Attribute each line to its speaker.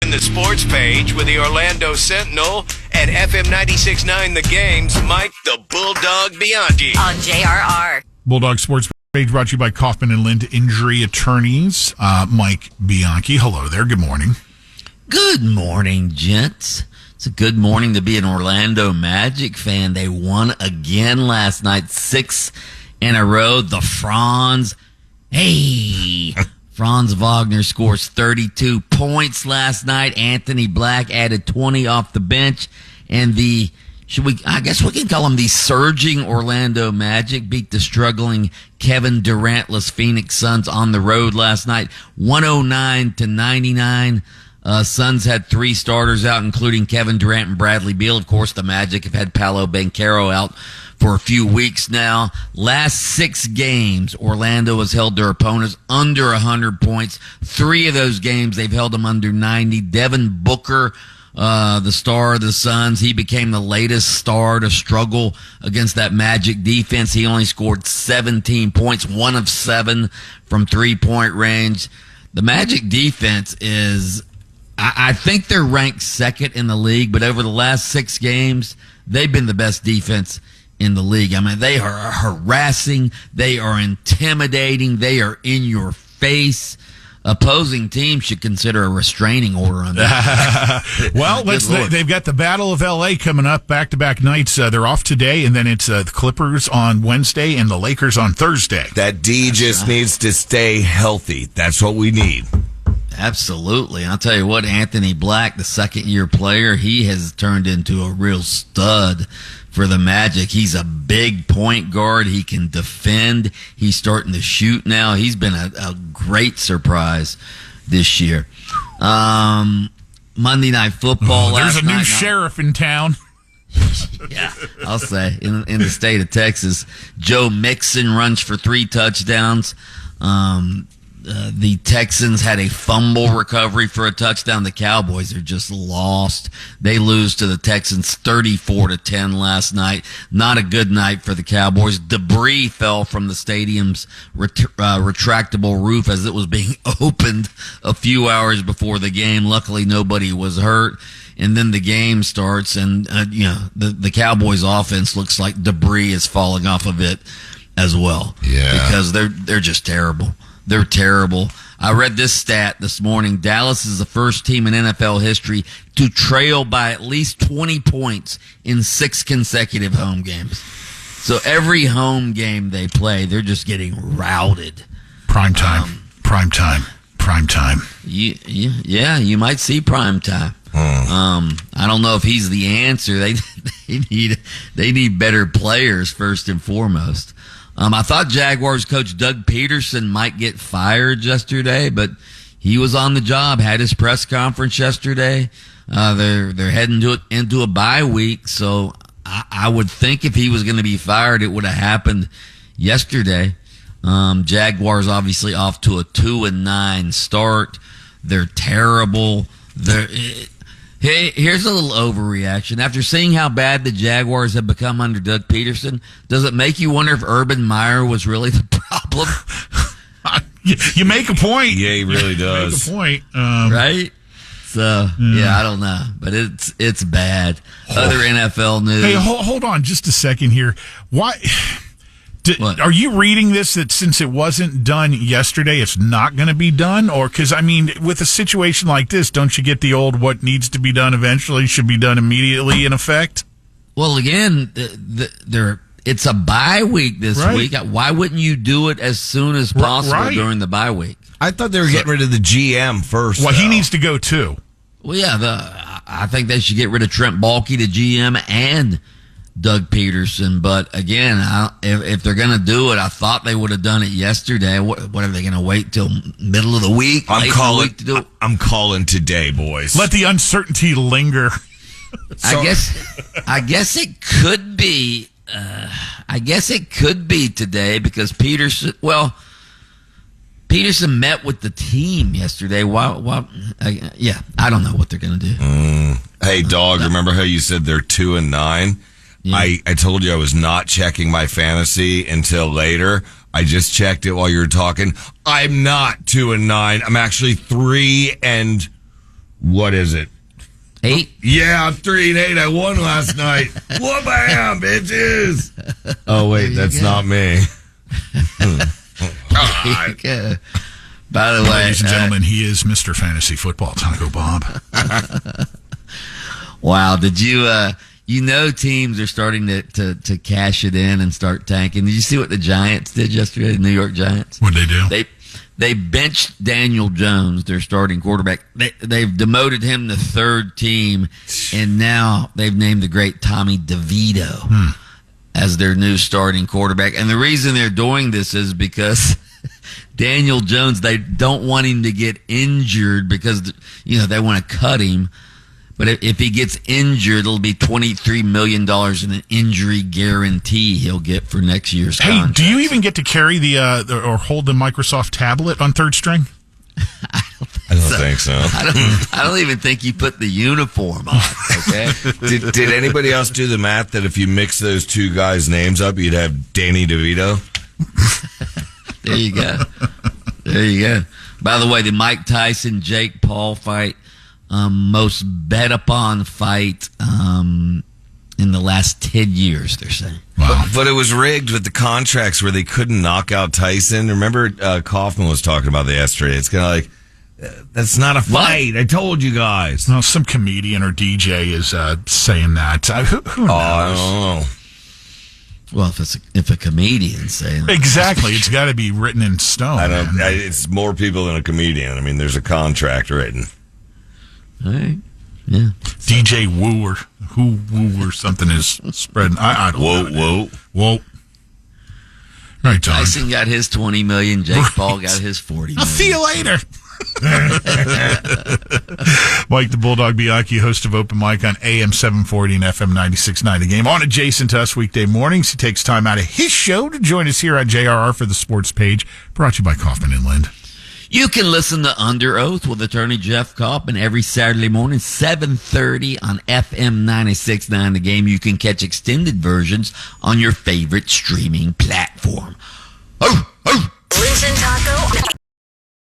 Speaker 1: In the sports page with the Orlando Sentinel and FM 96.9 The Game's Mike the Bulldog Bianchi.
Speaker 2: On JRR.
Speaker 3: Bulldog Sports page brought to you by Kaufman and Lind Injury Attorneys. Mike Bianchi, hello there. Good morning.
Speaker 4: Good morning, gents. It's a good morning to be an Orlando Magic fan. They won again last night, 6 in a row. The Franz. Hey. Franz Wagner scores 32 points last night. Anthony Black added 20 off the bench. And I guess we can call them the surging Orlando Magic beat the struggling Kevin Durant-less Phoenix Suns on the road last night, 109-99. Suns had 3 starters out, including Kevin Durant and Bradley Beal. Of course, the Magic have had Paolo Banchero out for a few weeks now. Last 6 games, Orlando has held their opponents under 100 points. 3 of those games, they've held them under 90. Devin Booker, the star of the Suns, he became the latest star to struggle against that Magic defense. He only scored 17 points, 1 of 7 from three-point range. The Magic defense is, I think they're ranked second in the league, but over the last 6 games, they've been the best defense in the league. I mean, they are harassing, they are intimidating, they are in your face. Opposing teams should consider a restraining order on that.
Speaker 3: Well, they've got the Battle of L.A. coming up, back-to-back nights. They're off today, and then it's the Clippers on Wednesday and the Lakers on Thursday.
Speaker 5: That D just needs to stay healthy. That's what we need.
Speaker 4: Absolutely. I'll tell you what, Anthony Black, the second-year player, he has turned into a real stud for the Magic. He's a big point guard. He can defend. He's starting to shoot now. He's been a great surprise this year. Monday Night Football last night.
Speaker 3: There's a new sheriff in town.
Speaker 4: Yeah, I'll say. In the state of Texas, Joe Mixon runs for 3 touchdowns. The Texans had a fumble recovery for a touchdown. The Cowboys are just lost. They lose to the Texans 34-10 last night. Not a good night for the Cowboys. Debris fell from the stadium's retractable roof as it was being opened a few hours before the game. Luckily, nobody was hurt. And then the game starts, and the Cowboys' offense looks like debris is falling off of it as well.
Speaker 5: Yeah,
Speaker 4: because they're just terrible. They're terrible. I read this stat this morning. Dallas is the first team in NFL history to trail by at least 20 points in 6 consecutive home games. So every home game they play, they're just getting routed.
Speaker 3: Prime time.
Speaker 4: Yeah, you might see prime time. I don't know if he's the answer. They need better players first and foremost. I thought Jaguars coach Doug Peterson might get fired yesterday, but he was on the job, had his press conference yesterday. They're heading into a bye week, so I would think if he was going to be fired, it would have happened yesterday. Jaguars obviously off to a 2-9 start. They're terrible. Here's a little overreaction. After seeing how bad the Jaguars have become under Doug Peterson, does it make you wonder if Urban Meyer was really the problem?
Speaker 3: You make a point.
Speaker 5: Yeah, he really does.
Speaker 3: Make a point.
Speaker 4: Right? So, I don't know. But it's bad. Other NFL news.
Speaker 3: Hey, hold on just a second here. Why... Are you reading this that since it wasn't done yesterday, it's not going to be done? Or because, I mean, with a situation like this, don't you get the old what needs to be done eventually should be done immediately in effect?
Speaker 4: Well, again, it's a bye week this week. Why wouldn't you do it as soon as possible during the bye week?
Speaker 5: I thought they were getting rid of the GM first.
Speaker 3: Well, he needs to go too.
Speaker 4: Well, yeah, I think they should get rid of Trent Baalke, the GM, and Doug Peterson. But again, if they're going to do it, I thought they would have done it yesterday. What are they going to wait till middle of the week?
Speaker 5: I'm calling today, boys.
Speaker 3: Let the uncertainty linger.
Speaker 4: I guess it could be. I guess it could be today because Peterson met with the team yesterday. I don't know what they're going to do.
Speaker 5: Hey, dog, remember how you said they're 2-9? Yeah. I told you I was not checking my fantasy until later. I just checked it while you were talking. I'm not 2-9. I'm actually 3-4. What is it?
Speaker 4: 8?
Speaker 5: Yeah, I'm 3-8. I won last night. Wha-bam, bitches. Oh, wait, that's not me.
Speaker 4: God. By the way,
Speaker 3: ladies and gentlemen, he is Mr. Fantasy Football, Taco Bob.
Speaker 4: Wow, did you teams are starting to cash it in and start tanking. Did you see what the Giants did yesterday, the New York Giants?
Speaker 3: What'd they do?
Speaker 4: They benched Daniel Jones, their starting quarterback. They've demoted him to third team, and now they've named the great Tommy DeVito as their new starting quarterback. And the reason they're doing this is because Daniel Jones, they don't want him to get injured because, they want to cut him. But if he gets injured, it'll be $23 million in an injury guarantee he'll get for next year's contract.
Speaker 3: Hey, do you even get to carry or hold the Microsoft tablet on third string?
Speaker 5: I don't think so.
Speaker 4: I don't even think you put the uniform on, okay?
Speaker 5: Did anybody else do the math that if you mix those two guys' names up, you'd have Danny DeVito?
Speaker 4: There you go. There you go. By the way, the Mike Tyson-Jake Paul fight, most bet upon fight in the last 10 years, they're saying.
Speaker 3: Wow.
Speaker 5: But it was rigged with the contracts where they couldn't knock out Tyson. Remember Kaufman was talking about that yesterday. It's kind of like, that's not a fight. What? I told you guys.
Speaker 3: No, some comedian or DJ is saying that. Who knows?
Speaker 5: I don't know.
Speaker 4: Well, if a comedian's saying that.
Speaker 3: Exactly. It's got to be written in stone.
Speaker 5: It's more people than a comedian. I mean, there's a contract written.
Speaker 4: All right. Yeah.
Speaker 3: DJ Woo or something is spreading. I don't know. Whoa. All right, John.
Speaker 4: Tyson got his $20 million. Jake Paul got his $40 million.
Speaker 3: I'll see you later. Mike the Bulldog Bianchi, host of Open Mic on AM 740 and FM 96.9 The Game. On adjacent to us weekday mornings, he takes time out of his show to join us here on JRR for the sports page. Brought to you by Kaufman and Lind.
Speaker 4: You can listen to Under Oath with attorney Jeff Kaufman every Saturday morning, 7:30 on FM 96.9 The Game. You can catch extended versions on your favorite streaming platform.
Speaker 2: Listen, Taco.